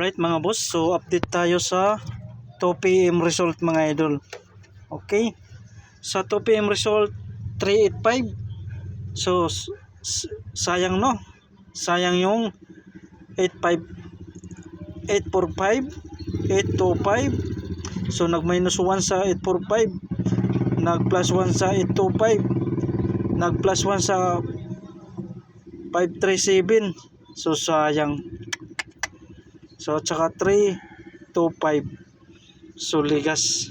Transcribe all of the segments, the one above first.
Alright mga boss, so update tayo sa 2 PM result mga idol. Okay, sa 2 PM result 385. So sayang no, sayang yung 85, 845, 825. So nag minus 1 sa 845, nag plus 1 sa 825, nag plus 1 sa 537. So sayang. So tsaka 325. So ligas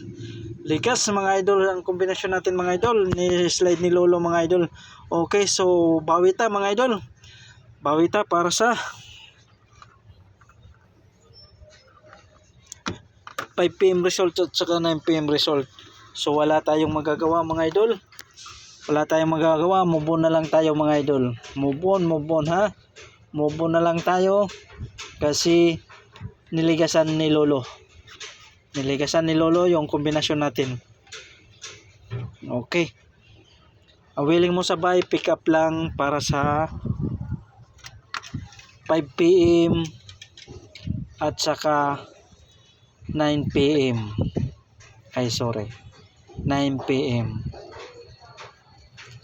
mga idol ang kombinasyon natin mga idol, ni slide ni Lolo mga idol. Okay, so bawi ta mga idol, bawi ta para sa 5 PM result at saka 9 PM result. So wala tayong magagawa mga idol, wala tayong magagawa, move on na lang tayo mga idol. Move on ha, move on na lang tayo kasi niligasan ni Lolo yung kombinasyon natin. Okay, willing mo sabay pick up lang para sa 5 PM at saka 9 PM. 9 PM.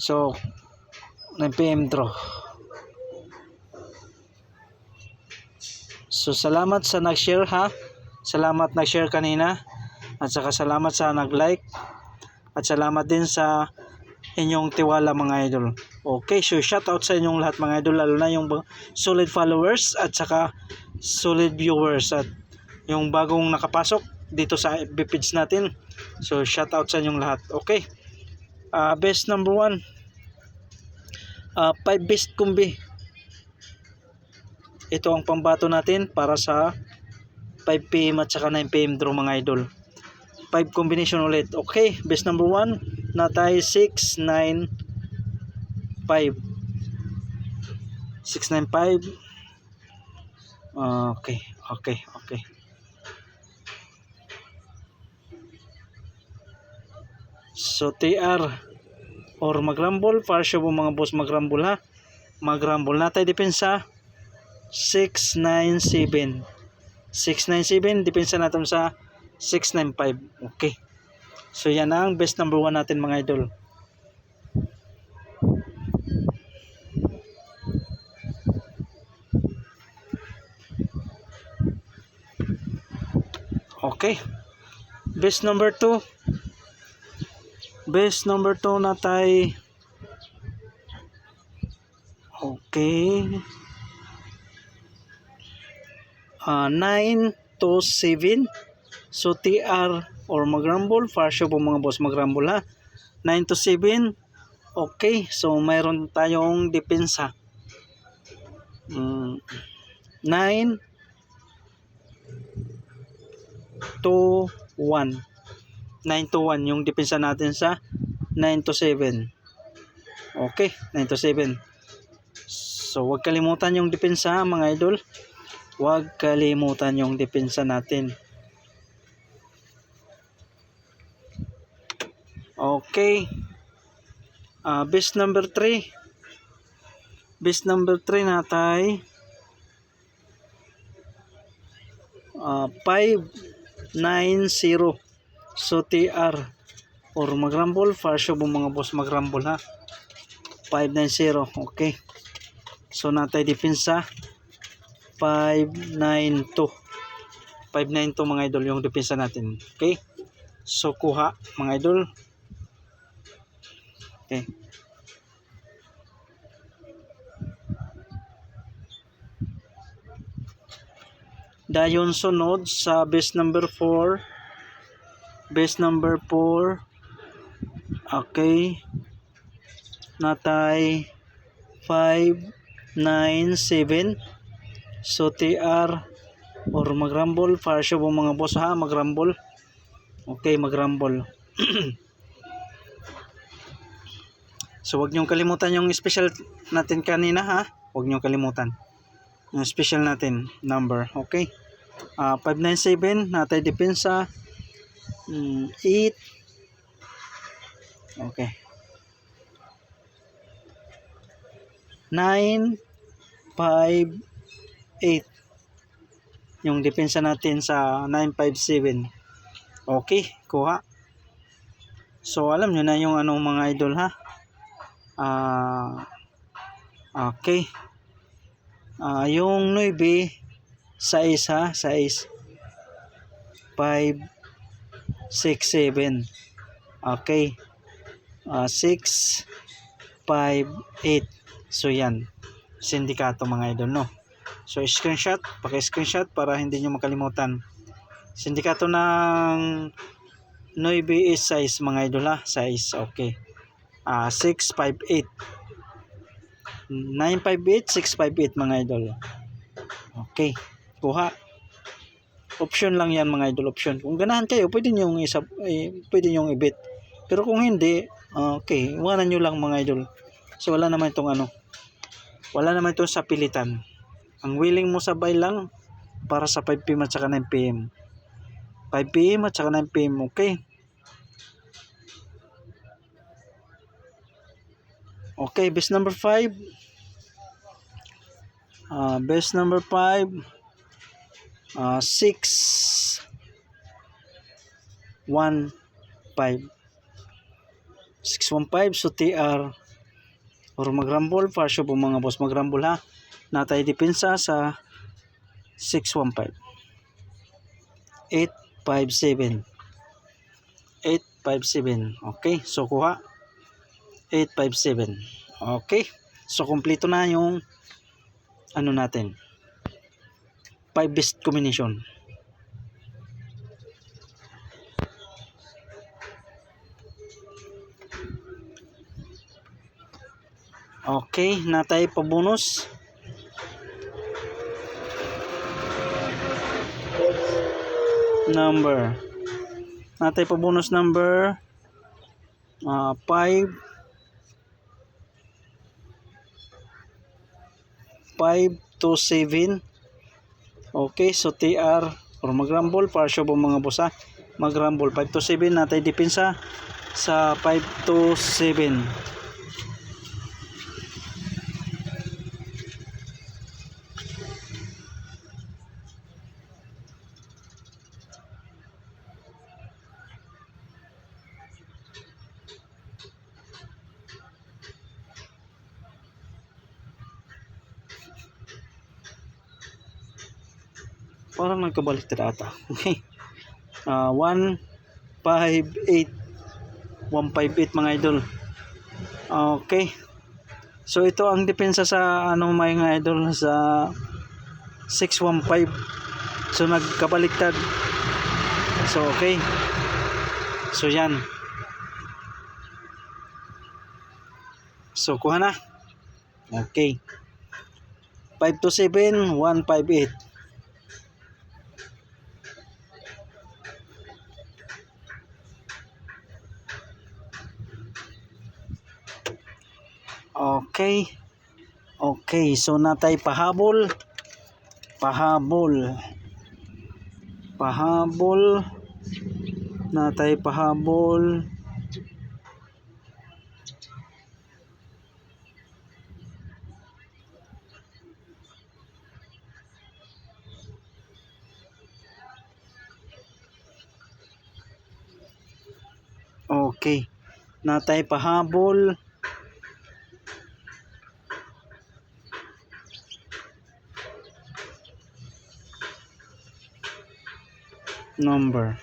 So 9 PM draw. So salamat sa nag-share ha. Salamat nag-share kanina. At saka salamat sa nag-like. At salamat din sa inyong tiwala mga idol. Okay, so shout out sa inyong lahat mga idol, lalo na yung solid followers at saka solid viewers at yung bagong nakapasok dito sa FB page natin. So shout out sa inyong lahat. Okay. Best number 1. 5 best combi. Ito ang pambato natin para sa 5 PM at saka 9 PM draw mga idol. 5 combination ulit. Okay, best number 1 natay 695. 695. Okay. So TR or magrambol, para sure po mga boss magrambol ha. Magrambol natay depensa 697. 697 depensa natin sa 695. Okay. So yan ang best number 1 natin mga idol. Okay. Best number 2. Best number 2 natay. Okay. 9 to 7. So TR or magrambol, para sure po mga boss magrambol ha. 9 to 7. Okay, so mayroon tayong depensa 9 to 1. 9 to 1 yung depensa natin sa 9 to 7. Okay, 9 to 7. So huwag kalimutan yung depensa mga idol. Huwag kalimutan yung depensa natin. Okay. Best number 3. Best number 3 natay 590. So TR or magrambol, para sure po mga boss magrambol ha. 590. Okay. So natay depensa 592. 592 mga idol yung depensa natin. Okay. So kuha mga idol. Okay. Dayon sunod sa best number 4. Best number 4. Okay. Natay 597. So TR or magrambol, para sure po mga boss ha, magrambol. Okay, magrambol. So wag niyong kalimutan yung special natin kanina ha. Wag niyong kalimutan yung special natin number. Okay. 597 natay depensa 8. Okay. 958. yung depensa natin sa 957. Okay, kuha. So alam nyo na yung ano mga idol ha. Okay. Yung 9 size ha, size 5 6 7. Okay. 6 5 8. So yan. Sindikato mga idol no. So screenshot, paki-screenshot para hindi nyo makalimutan. Sindikato ng 9 is size mga idol ha, size. Okay. 658. 958 658 mga idol. Okay. Kuha. Option lang yan mga idol, option. Kung ganahan kayo, pwede niyo yung i-bet. Pero kung hindi, okay, iwanan niyo lang mga idol. So wala naman itong ano. Wala naman itong sa pilitan. Ang willing mo sabay lang para sa 5 PM at saka 9 PM. 5 PM at saka 9 PM, okay? Okay, best number 5. Best number 5. 6 1 5. 615. So TR or magrambol para sure po mga boss, magrambol ha. Natay depensa sa 615. 857. 857. Okay, so kuha 857. Okay, so kompleto na yung ano natin, 5 best combination. Okay, natay pa bonus. Number. Natay pa bonus number 5 to 7. Okay, so TR or magrambol para sure po mga boss ha. Magrambol 5 to 7 natay depensa sa 5 to 7. Parang nagkabalik ata. Okay. 158 158 mga idol. Okay. So ito ang depensa sa ano mga idol sa 615. So nagkabaliktad. So okay. So yan. So kuha na. Okay. 5 to 7 158. Okay. Okay, so natay pahabol. Natay pahabol. Okay. Natay pahabol. Number.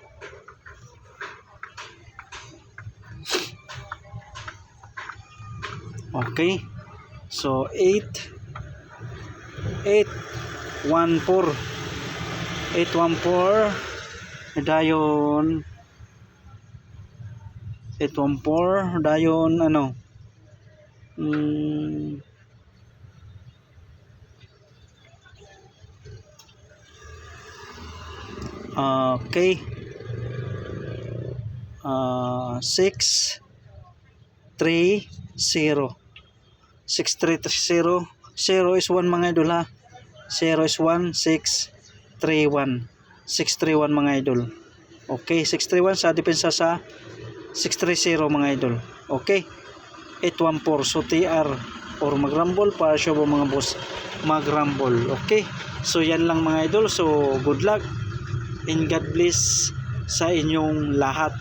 Okay. So 814 dayon 814 dayon ano okay. 6 3 0 6330. 0 is 1 mga idol ha. 0 is 1 631 631 mga idol. Okay, 631 sa depensa sa 630 mga idol. Okay, 814. So TR or mag-rumble para sure po mga boss mag-rumble. Okay, so yan lang mga idol. So good luck and God bless sa inyong lahat.